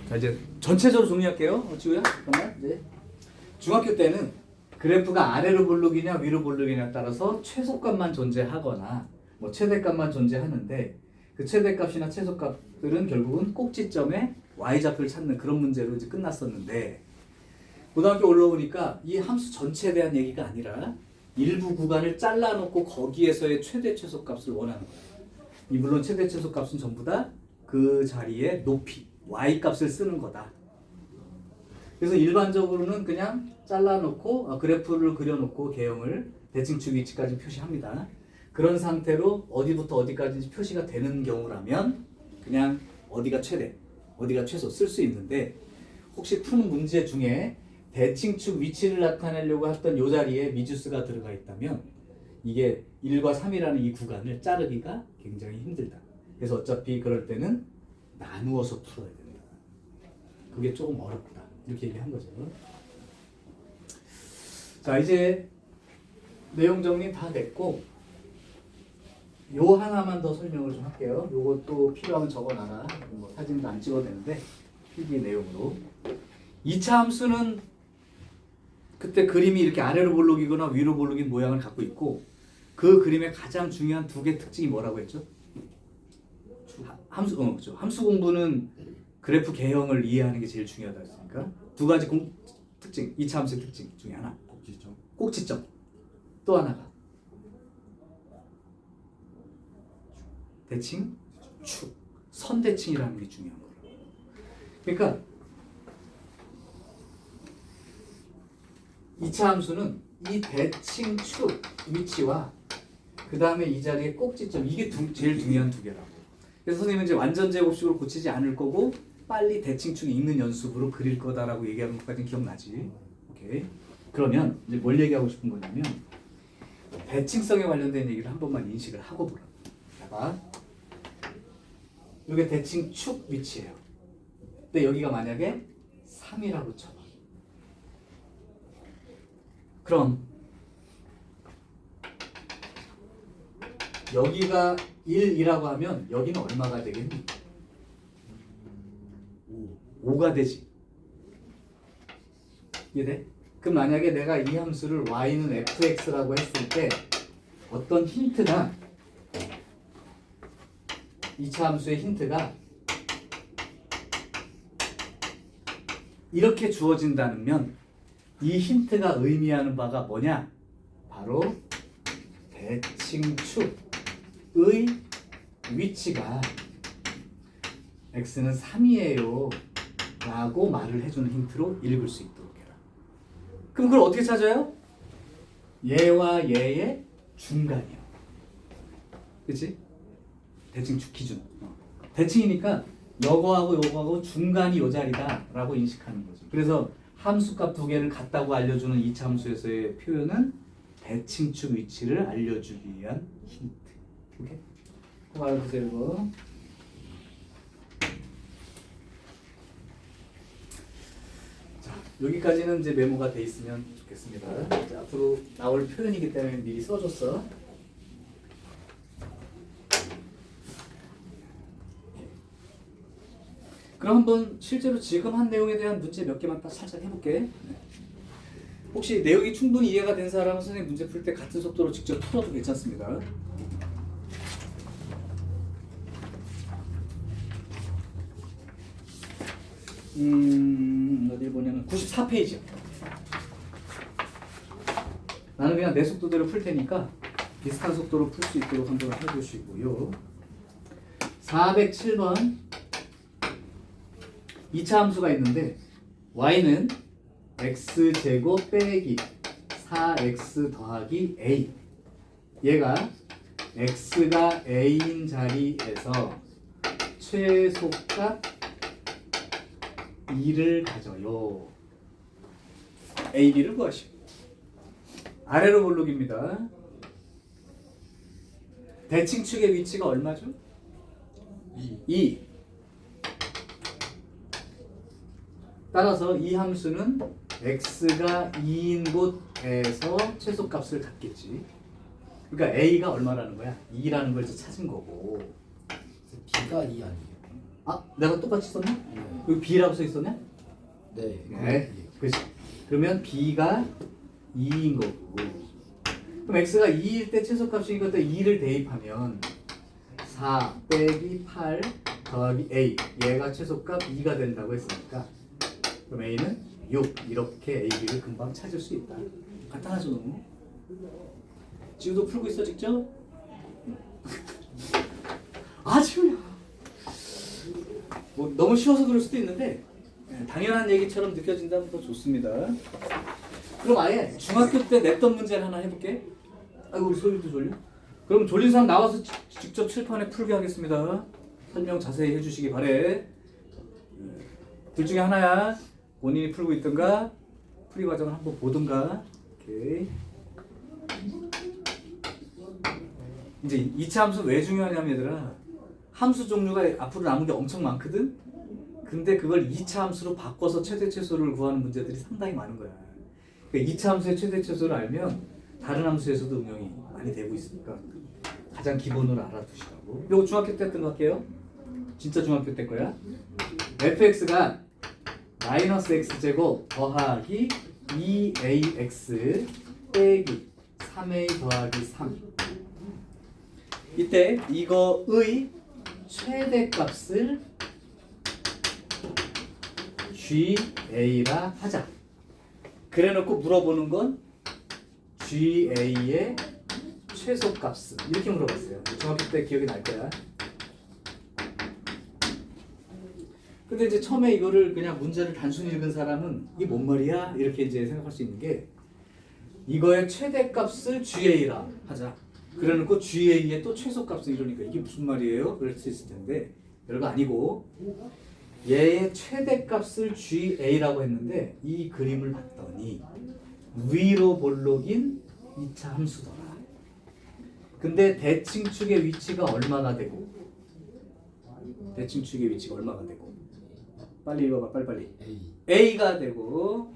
자, 이제 전체적으로 정리할게요. 지우야, 잠깐만. 이제 중학교 때는 그래프가 아래로 볼록이냐 위로 볼록이냐에 따라서 최소값만 존재하거나 뭐 최대값만 존재하는데 그 최대값이나 최소값들은 결국은 꼭지점에 y좌표를 찾는 그런 문제로 이제 끝났었는데 고등학교 올라오니까 이 함수 전체에 대한 얘기가 아니라 일부 구간을 잘라놓고 거기에서의 최대 최소값을 원하는 거예요. 물론 최대 최소값은 전부 다 그 자리에 높이 y값을 쓰는 거다. 그래서 일반적으로는 그냥 잘라놓고 그래프를 그려놓고 개형을 대칭축 위치까지 표시합니다. 그런 상태로 어디부터 어디까지 표시가 되는 경우라면 그냥 어디가 최대, 어디가 최소 쓸 수 있는데 혹시 푸는 문제 중에 대칭축 위치를 나타내려고 했던 이 자리에 미주수가 들어가 있다면 이게 1과 3이라는 이 구간을 자르기가 굉장히 힘들다. 그래서 어차피 그럴 때는 나누어서 풀어야 된다. 그게 조금 어렵다. 이렇게 얘기한 거죠. 자, 이제 내용 정리 다 됐고 요 하나만 더 설명을 좀 할게요. 요것도 필요하면 적어놔라. 뭐 사진도 안 찍어도 되는데 필기 내용으로 2차 함수는 그때 그림이 이렇게 아래로 볼록이거나 위로 볼록인 모양을 갖고 있고 그 그림의 가장 중요한 두 개 특징이 뭐라고 했죠? 함수, 그렇죠. 함수 공부는 그래프 개형을 이해하는 게 제일 중요하다 했으니까 두 가지 특징, 2차 함수의 특징 중에 하나 꼭지점 또 하나가 대칭, 축, 선대칭이라는 게 중요한 거예요. 그러니까 2차 함수는 이 대칭, 축 위치와 그 다음에 이 자리의 꼭지점 이게 제일 중요한 두 개라고. 그래서 선생님은 이제 완전 제곱식으로 고치지 않을 거고 빨리 대칭축이 있는 연습으로 그릴 거다라고 얘기하는 것까지는 기억나지? 오케이. 그러면 이제 뭘 얘기하고 싶은 거냐면 대칭성에 관련된 얘기를 한 번만 인식을 하고 보라. 봐봐. 이게 대칭축 위치예요. 근데 여기가 만약에 3이라고 쳐봐. 그럼 여기가 1이라고 하면 여기는 얼마가 되겠니? 5가 되지. 이해돼? 그럼 만약에 내가 이 함수를 y는 fx라고 했을 때 어떤 힌트가 2차 함수의 힌트가 이렇게 주어진다면 이 힌트가 의미하는 바가 뭐냐? 바로 대칭축의 위치가 x는 3이에요 라고 말을 해주는 힌트로 읽을 수 있도록 해라. 그럼 그걸 어떻게 찾아요? 얘와 얘의 중간이요. 그치? 대칭축 기준. 대칭이니까 요거하고 중간이 요 자리다 라고 인식하는 거지. 그래서 함수값 두 개를 같다고 알려주는 2차 함수에서의 표현은 대칭축 위치를 알려주기 위한 힌트. 오케이? 그거 알아보세요. 이거. 자, 여기까지는 이제 메모가 돼 있으면 좋겠습니다. 자, 앞으로 나올 표현이기 때문에 미리 써줬어. 그럼 한번 실제로 지금 한 내용에 대한 문제 몇 개만 딱 살짝 해볼게. 네. 혹시 내용이 충분히 이해가 된 사람은 선생님 문제 풀 때 같은 속도로 직접 풀어도 괜찮습니다. 어딜 보냐면 94페이지. 나는 그냥 내 속도대로 풀 테니까 비슷한 속도로 풀 수 있도록 한번 해주시고요. 407번 2차 함수가 있는데 y는 x제곱 빼기 4x 더하기 a 얘가 x가 a인 자리에서 최소값 2를 가져요. a, b를 구하시고 아래로 볼록입니다. 대칭축의 위치가 얼마죠? 2. 따라서 이 함수는 x가 2인 곳에서 최소값을 갖겠지. 그러니까 a가 얼마라는 거야? 2라는 걸 이제 찾은 거고. B가 2 아니에요? 아, 내가 똑같이 썼나? 여기 b라고 써 있었냐? 네. 네. 그렇지. 그러면 b가 2인 거고. 그럼 x가 2일 때 최소값이니까 2를 대입하면 4 빼기 8 더하기 a, 얘가 최소값 2가 된다고 했으니까 그럼 a는 6. 이렇게 a, b를 금방 찾을 수 있다. 간단하죠 너무? 지우도 풀고 있어 직접? 아 지우야 뭐 너무 쉬워서 그럴 수도 있는데 당연한 얘기처럼 느껴진다면 더 좋습니다. 그럼 아예 중학교 때 냈던 문제를 하나 해볼게. 아이고 우리 소율도 졸려? 그럼 졸린 사람 나와서 직접 칠판에 풀게 하겠습니다. 설명 자세히 해주시기 바래. 둘 중에 하나야. 본인이 풀고 있던가 풀이 과정을 한번 보던가. 오케이. 이제 2차 함수 왜 중요하냐면 얘들아, 함수 종류가 앞으로 남은 게 엄청 많거든. 근데 그걸 2차 함수로 바꿔서 최대 최소를 구하는 문제들이 상당히 많은 거야. 그러니까 2차 함수의 최대 최소를 알면 다른 함수에서도 응용이 많이 되고 있으니까 가장 기본으로 알아두시라고. 이거 중학교 때 했던 거 할게요. 진짜 중학교 때 거야. fx가 마이너스 x제곱 더하기 2ax 빼기 3a 더하기 3. 이때 이거의 최대값을 GA라 하자. 그래놓고 물어보는 건 GA의 최소값은 이렇게 물어봤어요. 중학교 때 기억이 날 거야. 근데 이제 처음에 이거를 그냥 문제를 단순히 읽은 사람은 이게 뭔 말이야? 이렇게 이제 생각할 수 있는 게, 이거의 최대값을 GA라 하자. 그래놓고 GA의 또 최소값을 이러니까 이게 무슨 말이에요? 그럴 수 있을 텐데 별거 아니고, 얘의 최대값을 GA라고 했는데 이 그림을 봤더니 위로 볼록인 2차 함수더라. 근데 대칭축의 위치가 얼마나 되고, 대칭축의 위치가 얼마가 되고, 빨리 읽어봐 빨리빨리. A가 되고,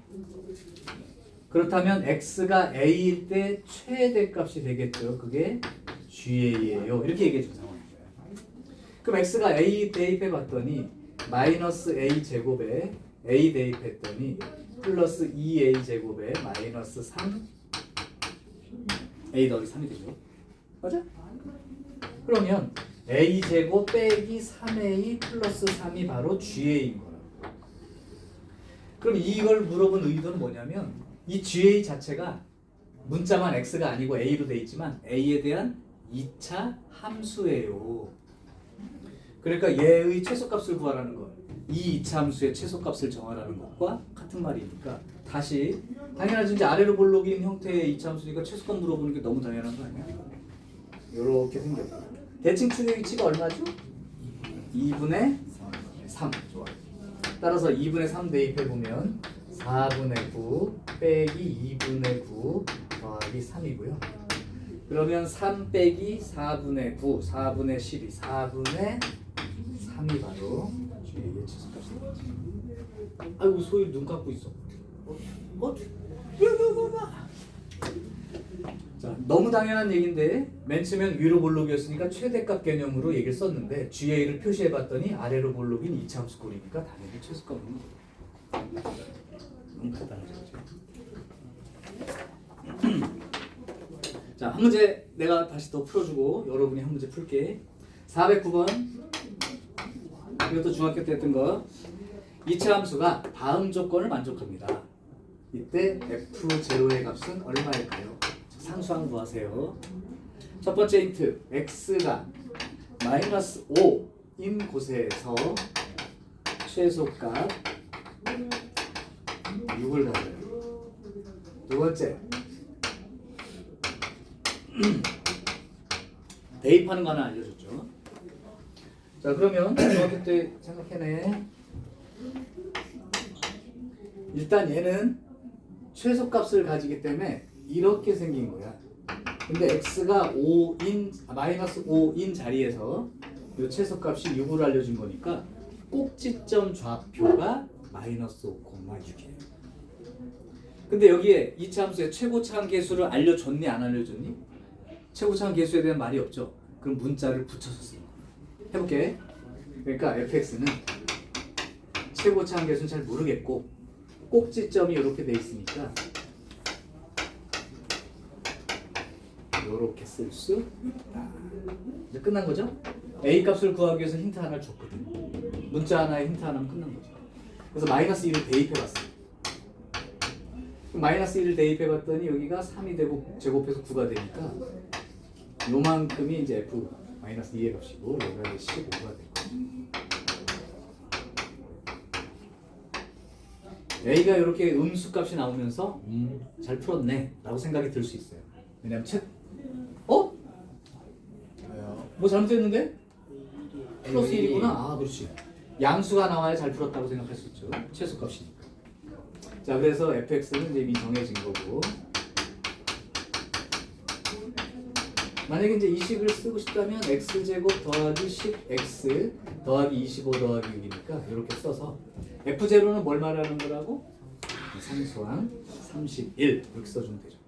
그렇다면 X가 A일 때 최대값이 되겠죠. 그게 GA예요. 이렇게 얘기해 준 상황인 거예요. 그럼 X가 A 대입해 봤더니 마이너스 A 제곱에 A 대입했더니 플러스 2A 제곱에 마이너스 3 A 더하기 3이 되죠. 맞아? 그러면 A 제곱 빼기 3A 플러스 3이 바로 GA인 거라고. 그럼 이걸 물어본 의도는 뭐냐면, 이 GA 자체가 문자만 X가 아니고 A로 돼 있지만 A에 대한 2차 함수예요. 그러니까 얘의 최소값을 구하라는 것, 이 2차 함수의 최소값을 정하라는 것과 같은 말이니까, 다시 당연하지, 이제 아래로 볼록인 형태의 2차 함수니까 최소값 물어보는 게 너무 당연한 거 아니야? 이렇게 생겼다. 대칭축의 위치가 얼마죠? 2분의 3. 좋아. 따라서 2분의 3 대입해보면 4분의 9 빼기 2분의 9 더하기 3이고요. 그러면 3 빼기 4분의 9, 4분의 12, 4분의 3이 바로 GA의 최소값입니다. 아이고 소율 눈 감고 있어. 자, 너무 당연한 얘기인데 맨 처음엔 위로 볼록이었으니까 최대값 개념으로 얘기를 썼는데 GA를 표시해봤더니 아래로 볼록인 2차 함수 꼴이니까 당연히 최소값은 너무 간단하죠. 자, 한 문제 내가 다시 더 풀어주고 여러분이 한 문제 풀게. 409번. 이것도 중학교 때 했던 거. 2차 함수가 다음 조건을 만족합니다. 이때 f0의 값은 얼마일까요? 상수항 구하세요. 첫 번째 힌트, x가 마이너스 5인 곳에서 최소값 6을 가져요. 두 번째, 대입하는 거 하나 알려줬죠. 자 그러면 중학교 때 생각해내. 일단 얘는 최소값을 가지기 때문에 이렇게 생긴 거야. 근데 x가 5인 마이너스 5인 자리에서 이 최소값이 6으로 알려준 거니까 꼭지점 좌표가 마이너스 5,6이에요. 근데 여기에 이차함수의 최고차항 계수를 알려줬니 안 알려줬니? 최고차항 계수에 대한 말이 없죠. 그럼 문자를 붙여서 쓰는 거야. 해볼게. 그러니까 fx는 최고차항 계수는 잘 모르겠고 꼭지점이 이렇게 돼 있으니까 이렇게 쓸 수 있다. 이제 끝난 거죠? a 값을 구하기 위해서 힌트 하나를 줬거든. 문자 하나에 힌트 하나면 끝난 거죠. 그래서 마이너스 1을 대입해봤어요. 마이너스 1을 대입해봤더니 여기가 3이 되고 제곱해서 9가 되니까 요만큼이 이제 f 마이너스 2의 값이고 여기가 15가 될 거죠. a가 이렇게 음수값이 나오면서 잘 풀었네 라고 생각이 들 수 있어요. 왜냐면 뭐 잘못됐는데? 플러스 1이구나. 아 그렇지. 양수가 나와야 잘 풀었다고 생각할 수 있죠. 최소값이니까. 자 그래서 fx는 이제 이미 정해진 거고 만약에 이제 이 식을 쓰고 싶다면 x제곱 더하기 10x 더하기 25 더하기 6이니까 이렇게 써서 f0는 뭘 말하는 거라고? 상수항 31 이렇게 써주면 되죠.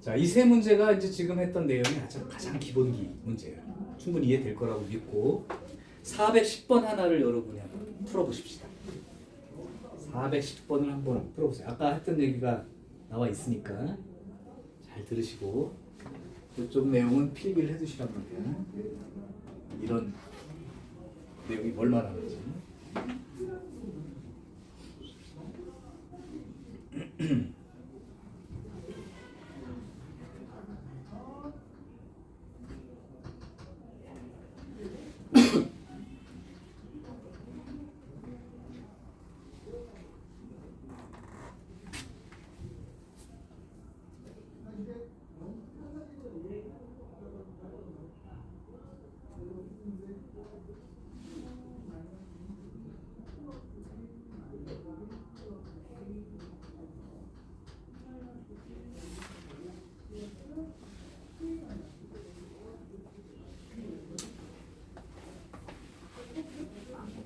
자, 이 세 문제가 이제 지금 했던 내용이 가장 기본기 문제예요. 충분히 이해될 거라고 믿고 410번 하나를 여러분이 한번 풀어보십시다. 410번을 한번 풀어보세요. 아까 했던 얘기가 나와 있으니까 잘 들으시고 이쪽 내용은 필기를 해두시란 말이야. 이런 내용이 뭘 말하는지.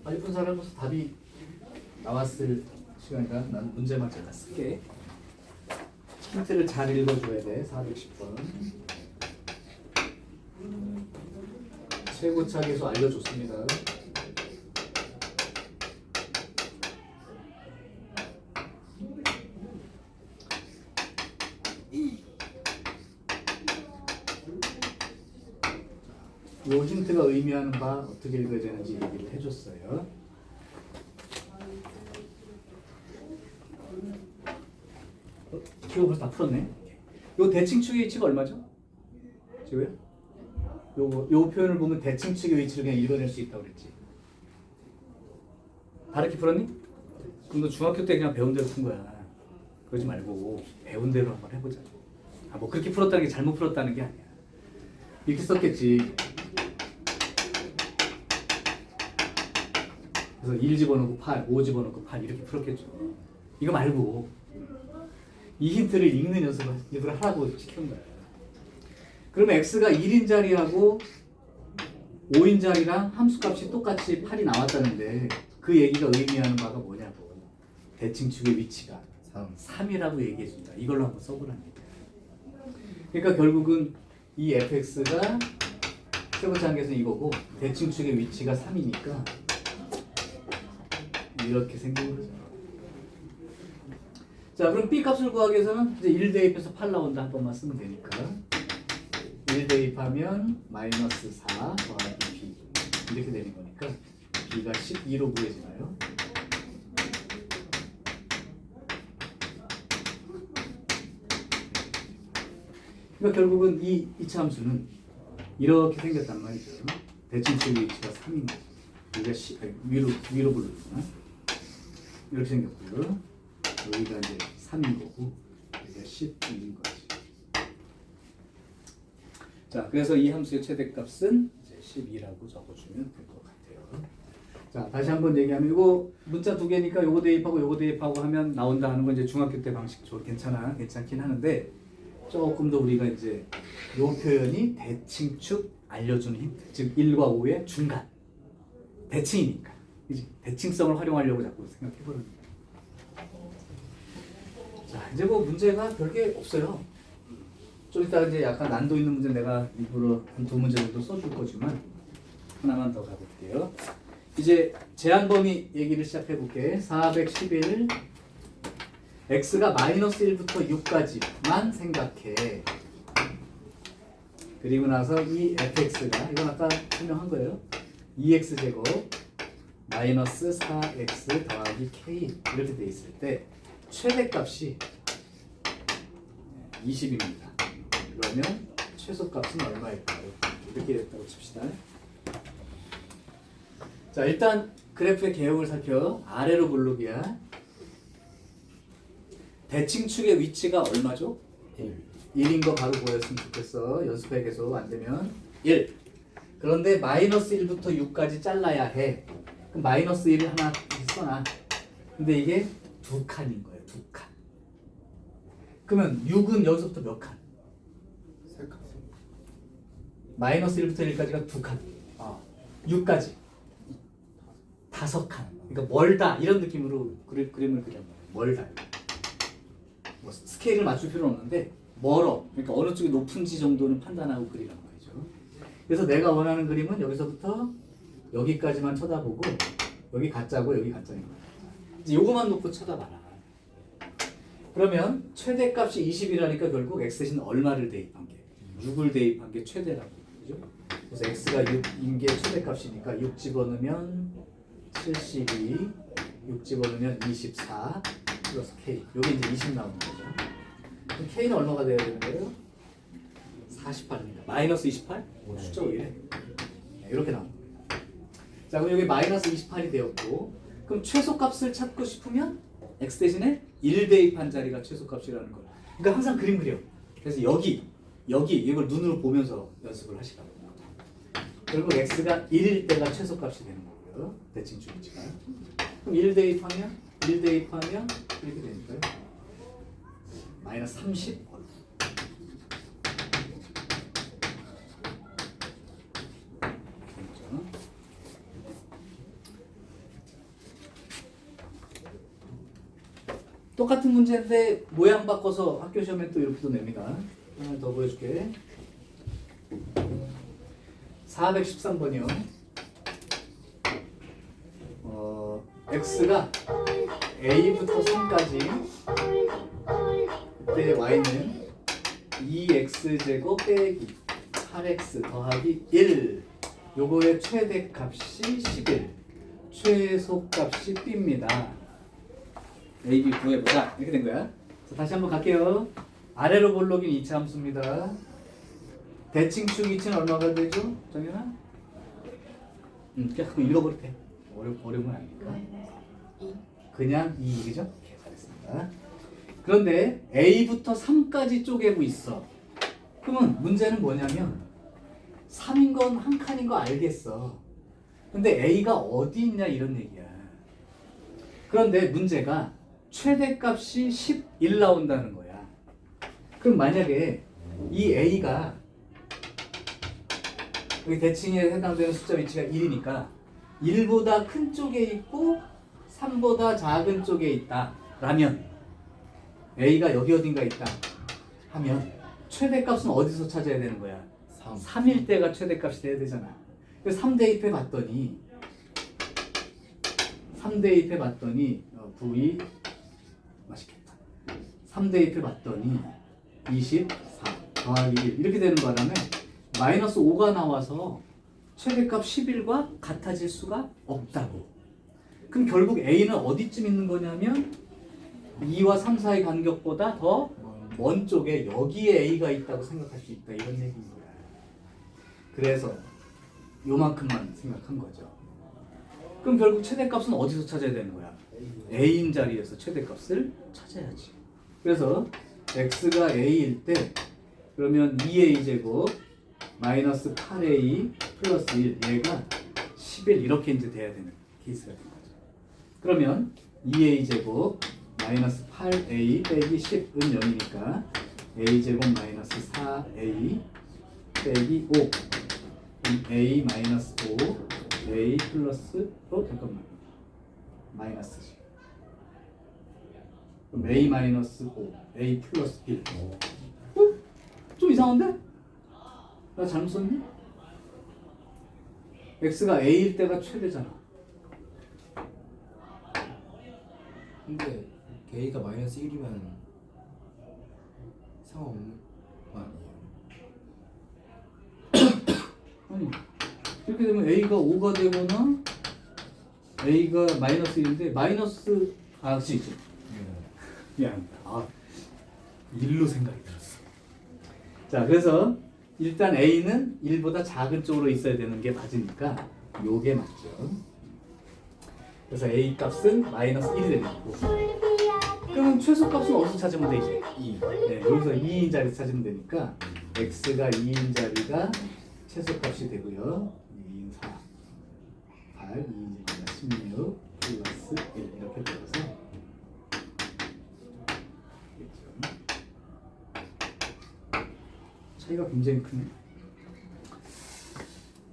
빨리 푼 사람으로서 답이 나왔을 시간이라 난 문제만 잠깐 쓸게. 힌트를 잘 읽어줘야 돼. 410번 최고차 계수 알려줬습니다. 이 힌트가 의미하는 바 어떻게 읽어야 되는지 얘기를 해줬어요. 이거 벌써 다 풀었네. 요 대칭 축의 위치가 얼마죠? 지우야? 요 표현을 보면 대칭 축의 위치를 그냥 읽어낼 수 있다고 그랬지. 다르게 풀었니? 그럼 너 중학교 때 그냥 배운 대로 푼 거야. 그러지 말고 배운 대로 한번 해보자. 뭐 그렇게 풀었다는 게 잘못 풀었다는 게 아니야. 이렇게 썼겠지. 그래서 1 집어넣고 8, 5 집어넣고 8 이렇게 풀었겠죠. 이거 말고 이 힌트를 읽는 연습을 하라고 시키는 거야. 그러면 x가 1인 자리하고 5인 자리랑 함수값이 똑같이 8이 나왔다는데 그 얘기가 의미하는 바가 뭐냐고. 대칭축의 위치가 3이라고 얘기해준다. 이걸로 한번 써보라는 얘기야. 그러니까 결국은 이 fx가 최고차항계수는 이거고 대칭축의 위치가 3이니까 이렇게 생긴 거죠. 자, 그럼 b 값을 구하기 위해서는 이제 1 대입해서 8 나온다 한 번만 쓰면 되니까 1 대입하면 마이너스 4 더하기 b 이렇게 되는 거니까 b가 12로 구해지나요? 그러니까 결국은 이 이차함수는 이렇게 생겼단 말이죠. 대칭축의 위치가 3인 거죠. 여기가 위로 불러주나? 이렇게 생겼고요. 여기가 이제 3인 거고 여기가 12인 거지. 자, 그래서 이 함수의 최대값은 이제 12라고 적어주면 될 것 같아요. 자, 다시 한번 얘기하면 이거 문자 두 개니까 요거 대입하고 요거 대입하고 하면 나온다 하는 건 이제 중학교 때 방식 괜찮긴 하는데 조금 더 우리가 이제 요 표현이 대칭축 알려주는 힌트, 즉 1과 5의 중간 대칭이니까 그지? 대칭성을 활용하려고 자꾸 생각해보는 거예요. 자, 이제 뭐 문제가 별게 없어요. 좀 이따 이제 약간 난도 있는 문제 내가 일부러 한 두 문제 정도 써줄 거지만 하나만 더 가볼게요. 이제 제한 범위 얘기를 시작해 볼게. 411 x가 마이너스 1부터 6까지만 생각해. 그리고 나서 이 fx가 이건 아까 설명한 거예요. 2x 제곱 마이너스 4x 더하기 k 이렇게 돼 있을 때 최대값이 20입니다. 그러면 최소값은 얼마일까요? 이렇게 됐다고 칩시다. 자, 일단 그래프의 개형을 살펴. 아래로 블록이야. 대칭축의 위치가 얼마죠? 1인 거 바로 보였으면 좋겠어. 연습해 계속 안 되면 1. 그런데 마이너스 1부터 6까지 잘라야 해. 그럼 마이너스 1을 하나 써놔. 근데 이게 두 칸인 거예요. 두 칸. 그러면 6은 여기서부터 몇 칸? 세 칸. 마이너스 1부터 1까지가 두 칸. 6까지. 5칸. 그러니까 멀다 이런 느낌으로 그림을 그려. 멀다. 뭐 스케일을 맞출 필요는 없는데 멀어. 그러니까 어느 쪽이 높은지 정도는 판단하고 그리란 말이죠. 그래서 내가 원하는 그림은 여기서부터 여기까지만 쳐다보고 여기 가짜고 여기 가짜인 거야. 이제 요거만 놓고 쳐다봐라. 그러면 최대값이 20이라니까 결국 x 대신 얼마를 대입한 게 6을 대입한 게 최대라고. 그죠? 그래서 x가 6인 게 최대값이니까 6 집어넣으면 72, 6 집어넣으면 24 플러스 k. 요게 이제 20 나오는 거죠. 그럼 k는 얼마가 돼야 되는 거예요? 48입니다. 마이너스 28? 숫자가 왜 이래? 이렇게 나옵니다. 자, 그럼 여기 마이너스 28이 되었고, 그럼 최소값을 찾고 싶으면 x 대신에 1 대입한 자리가 최소값이라는 거예요. 그러니까 항상 그림 그려. 그래서 여기 이걸 눈으로 보면서 연습을 하시라고. 결국 x가 1일 때가 최소값이 되는 거고요. 대칭축 위치가. 그럼 1 대입하면 이렇게 되니까요. 마이너스 30. 똑같은 문제인데 모양 바꿔서 학교 시험에 또 이렇게도 냅니다. 하나 더 보여줄게. 413번이요. x가 a부터 3까지 그때 y는 2x제곱 빼기 8x 더하기 1 요거의 최대값이 11 최소값이 b입니다. a, b 구해보자 이렇게 된 거야. 자, 다시 한번 갈게요. 아래로 볼록인 2차 함수입니다. 대칭축 위치는 얼마가 되죠? 정연아? 그냥 읽어버려도 돼. 어려운 건 아니니까. 그냥 2, 그죠? 오케이, 잘했습니다. 그런데 A부터 3까지 쪼개고 있어. 그러면 문제는 뭐냐면 3인 건 한 칸인 거 알겠어. 근데 A가 어디 있냐 이런 얘기야. 그런데 문제가 최대값이 11 나온다는 거야. 그럼 만약에 이 A가 여기 대칭에 해당되는 숫자 위치가 1이니까 1보다 큰 쪽에 있고 3보다 작은 쪽에 있다 라면 A가 여기 어딘가 있다 하면 최대값은 어디서 찾아야 되는 거야? 3일 때가 최대값이 돼야 되잖아. 그래서 3 대입해 봤더니 V 맛있겠다. 3 대입해 봤더니 24 더하기 1 이렇게 되는 바람에 마이너스 5가 나와서 최대값 11과 같아질 수가 없다고. 그럼 결국 A는 어디쯤 있는 거냐면 2와 3 사이 간격보다 더 먼 쪽에 여기에 A가 있다고 생각할 수 있다 이런 얘기인 거야. 그래서 요만큼만 생각한 거죠. 그럼 결국 최대값은 어디서 찾아야 되는 거야? A인 자리에서 최대값을 찾아야지. 그래서 x가 a일 때 그러면 2a 제곱 마이너스 8a 플러스 1 얘가 11 이렇게 이제 돼야 되는 케이스가 된 거죠. 그러면 2a 제곱 마이너스 8a 빼기 10은 0이니까 a 제곱 마이너스 4a 빼기 5 그럼 a 마이너스 5 a 플러스 잠깐만 마이너스 그럼 a 마이너스 5 a 플러스 1 좀 이상한데? 나 잘못 썼니? x가 a일 때가 최대잖아. 근데 a가 마이너스 1이면 상관없는 거 아니에요? 아니 이렇게 되면 a가 5가 되거나 a가 마이너스 1인데 마이너스 그치 있죠. 미안합니다. 일로 생각이 들었어. 자 그래서 일단 a는 1보다 작은 쪽으로 있어야 되는 게 맞으니까 요게 맞죠. 그래서 a 값은 마이너스 1이 되겠고 그럼 최소값은 어디서 찾으면 되지? 2. 네, 여기서 2인 자리 찾으면 되니까 x가 2인 자리가 최소값이 되고요. 2인 4, 8, 2인 자리가 16 플러스 1 이렇게 되어서 차이가 굉장히 크네.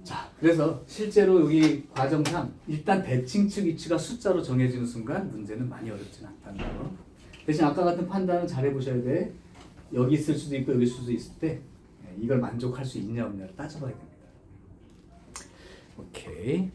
자, 그래서 실제로 여기 과정상 일단 대칭축 위치가 숫자로 정해지는 순간 문제는 많이 어렵진 않다는 거. 대신 아까 같은 판단은 잘 해보셔야 돼. 여기 있을 수도 있고 여기 있을 수도 있을 때 이걸 만족할 수 있냐 없냐를 따져봐야 됩니다. 오케이.